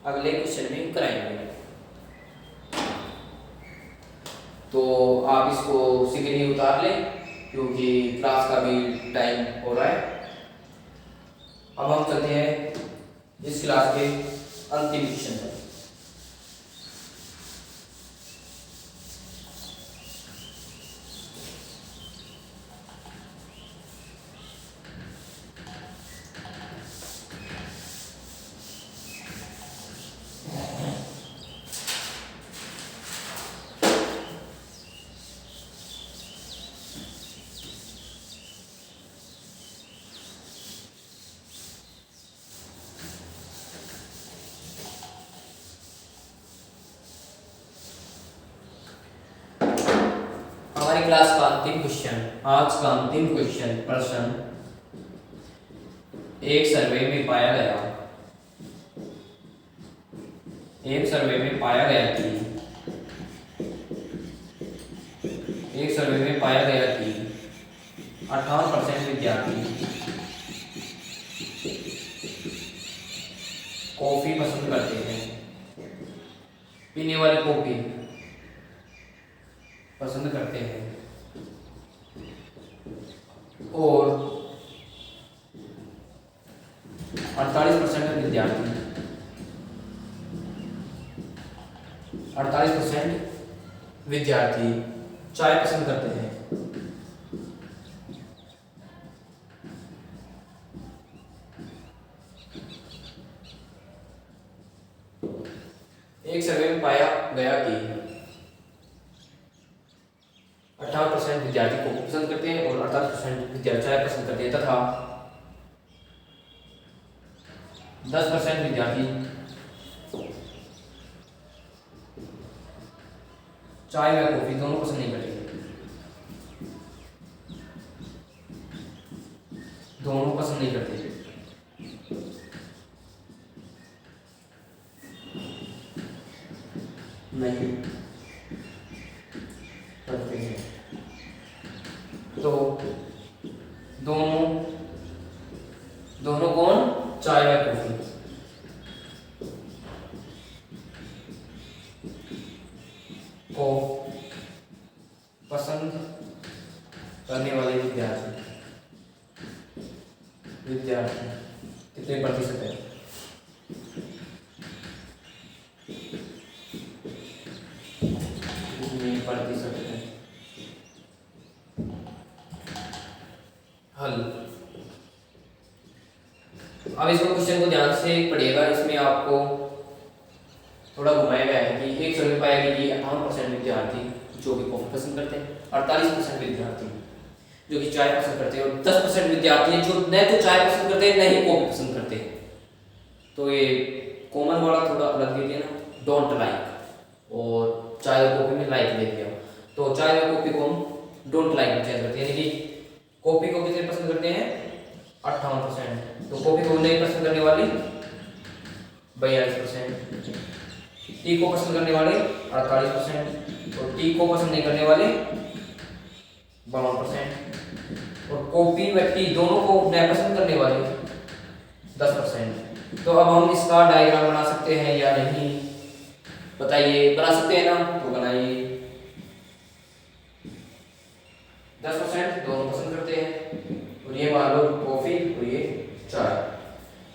अगले क्वेश्चन में कराएंगे। तो आप इसको सिगरी उतार लें। क्योंकि क्लास का भी टाइम हो रहा है। अब हम चलते हैं इस क्लास के अंतिम क्वेश्चन पर। हमारी क्लास का अंतिम क्वेश्चन, आज का अंतिम क्वेश्चन प्रश्न, एक सर्वे में पाया गया कि एक सर्वे में पाया गया कि 58% विद्यार्थी कॉफी पसंद करते हैं, पीने वाली कॉफी पसंद करते हैं, और 48% विद्यार्थी चाय पसंद करते हैं। एक सर्वे में पाया गया कि 58% विद्यार्थी को पसंद करते हैं और 48% विद्यार्थी चाय पसंद करते हैं, तथा 10% विद्यार्थी चाय या कॉफी दोनों पसंद नहीं करते। नहीं करते हैं। तो दोनों कौन? चाय या कॉफी। को पसंद करने वाले विद्यार्थी कितने प्रतिशत है? प्रतिशत है। हल। अब इसको क्वेश्चन को ध्यान से पढ़िएगा। इसमें आपको थोड़ा घुमाया गया है कि एक सर्वे पाया गया कि 58% विद्यार्थी जो कि कॉफी पसंद करते हैं, 48% विद्यार्थी जो कि चाय पसंद करते हैं, और 10% विद्यार्थी हैं जो न तो चाय पसंद करते हैं न ही कॉफी पसंद करते हैं। तो ये कॉमन वाला थोड़ा अलग दे दिया ना, डोंट लाइक, और चाय और कॉफी में लाइक दे दिया। तो चाय और कॉफी को हम डोंट लाइक में चेंज करते हैं, यानी कि कॉफी को कितने पसंद करते हैं? 58%। तो कॉफी को नहीं पसंद करने वाले 42%, टी को पसंद करने वाले 48%, और टी को पसंद नहीं करने वाले 52%, और कॉफी व टी दोनों को नहीं पसंद करने वाले 10%। तो अब हम इसका डायग्राम बना सकते हैं या नहीं, बताइए। बना सकते हैं ना? तो बनाइए। 10% दोनों पसंद करते हैं, और ये मान लो कॉफी और ये चाय,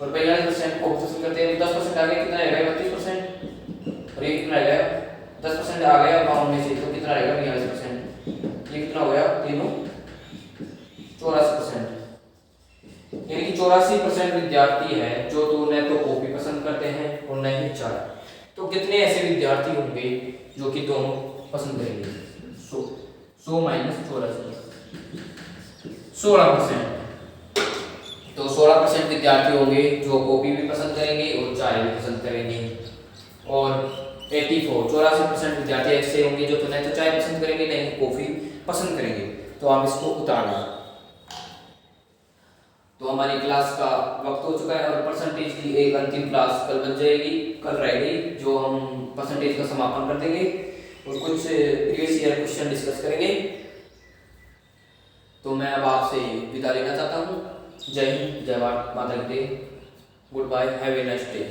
और 42% कॉफी पसंद करते हैं। 10% आ गया, कितना आएगा? 32%, और ये कितना आएगा? 10% आ गया 52 में से, तो कितना आएगा? 42%। ये कितना हो गया? तीनों 84%, यानी कि 84% विद्यार्थी है जो तो न तो कॉफी पसंद करते हैं और न ही चाय। तो कितने ऐसे विद्यार्थी होंगे जो कि दोनों पसंद करेंगे? 100 माइनस 84, 16%। तो 16% विद्यार्थी होंगे जो कॉफी भी पसंद करेंगे और चाय भी पसंद करेंगे, और 84% विद्यार्थी ऐसे होंगे जो तो नहीं तो चाय पसंद करेंगे नहीं कॉफी पसंद करेंगे। तो आप इसको उतारना। तो हमारी क्लास का वक्त हो चुका है, और परसेंटेज की एक अंतिम क्लास कल बन जाएगी, कल रहेगी, जो हम परसेंटेज का समापन कर देंगे और कुछ प्रीवियस ईयर क्वेश्चन डिस्कस करेंगे। तो मैं अब आपसे विदा लेना चाहता हूँ। जय हिंद, जय भारत माता की। Good bye, have a nice day.